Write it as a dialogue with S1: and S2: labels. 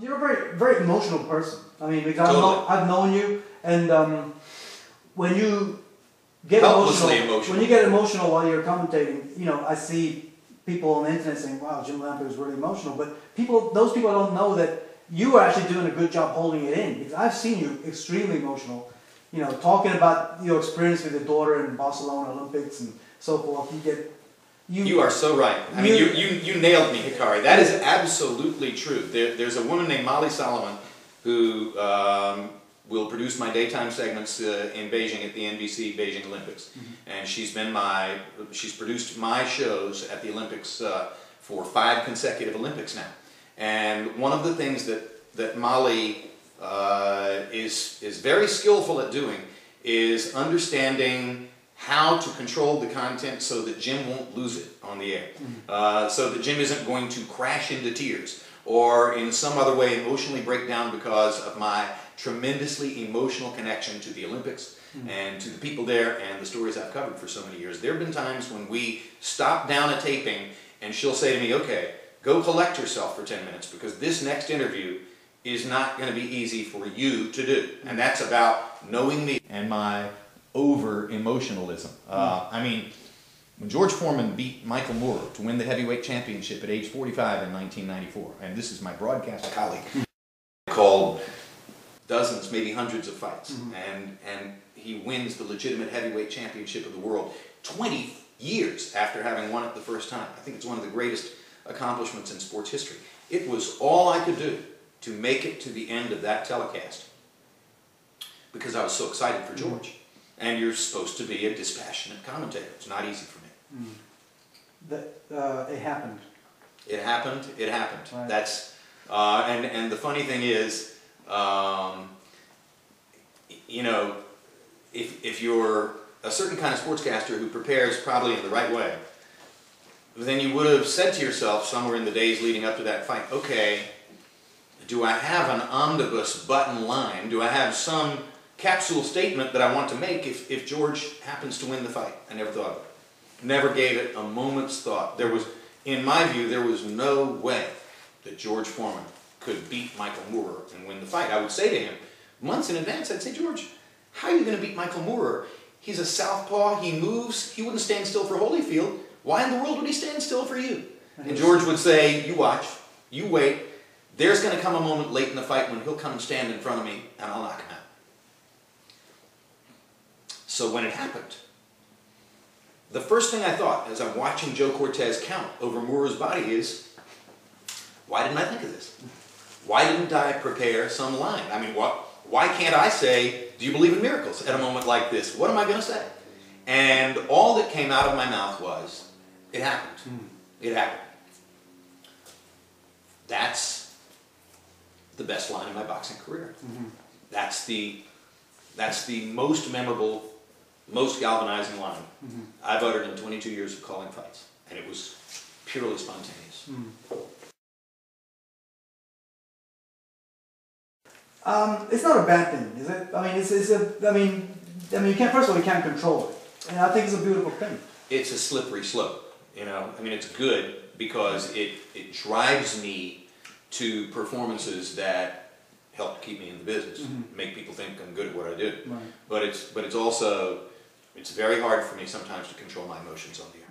S1: You're a very, very emotional person. I mean, because
S2: Totally.
S1: I've known you, and when you get
S2: Helplessly
S1: when you get emotional while you're commentating, you know, I see people on the internet saying, "Wow, Jim Lampley was really emotional," but those people don't know that you are actually doing a good job holding it in. Because I've seen you extremely emotional. You know, talking about your experience with your daughter in Barcelona Olympics and so forth.
S2: You are so right. I mean, you nailed me, Hikari. That is absolutely true. There's a woman named Molly Solomon who will produce my daytime segments in Beijing at the NBC Beijing Olympics. And she's produced my shows at the Olympics for 5 consecutive Olympics now. And one of the things that Molly is very skillful at doing is understanding how to control the content so that Jim won't lose it on the air. So that Jim isn't going to crash into tears or in some other way emotionally break down because of my tremendously emotional connection to the Olympics and to the people there and the stories I've covered for so many years. There have been times when we stop down a taping and she'll say to me, "Okay, go collect yourself for 10 minutes because this next interview is not going to be easy for you to do." And that's about knowing me and my over-emotionalism. I mean, when George Foreman beat Michael Moore to win the heavyweight championship at age 45 in 1994, and this is my broadcast colleague, called dozens, maybe hundreds of fights, and he wins the legitimate heavyweight championship of the world 20 years after having won it the first time. I think it's one of the greatest accomplishments in sports history. It was all I could do to make it to the end of that telecast because I was so excited for George. And you're supposed to be a dispassionate commentator. It's not easy for me.
S1: It happened.
S2: It happened. It happened.
S1: Right.
S2: That's and the funny thing is, you know, if you're a certain kind of sportscaster who prepares probably in the right way, then you would have said to yourself somewhere in the days leading up to that fight, okay, do I have an omnibus button line? Do I have some capsule statement that I want to make if George happens to win the fight? I never thought of it. Never gave it a moment's thought. There was, in my view, there was no way that George Foreman could beat Michael Moore and win the fight. I would say to him, months in advance, I'd say, "George, how are you going to beat Michael Moore? He's a southpaw, he moves, he wouldn't stand still for Holyfield. Why in the world would he stand still for you?" And George would say, "You watch, you wait. There's going to come a moment late in the fight when he'll come and stand in front of me and I'll knock him out." So when it happened, the first thing I thought as I'm watching Joe Cortez count over Moore's body is, why didn't I think of this? Why didn't I prepare some line? I mean, why can't I say, "Do you believe in miracles?" at a moment like this? What am I going to say? And all that came out of my mouth was, "It happened. It happened." That's the best line in my boxing career. That's the most memorable, most galvanizing line I've uttered in 22 years of calling fights, and it was purely spontaneous.
S1: It's not a bad thing, is it? I mean, you can't. First of all, you can't control it, and I think it's a beautiful thing.
S2: It's a slippery slope, you know. I mean, it's good because it drives me to performances that help keep me in the business, make people think I'm good at what I do. Right. But it's also, it's very hard for me sometimes to control my emotions on the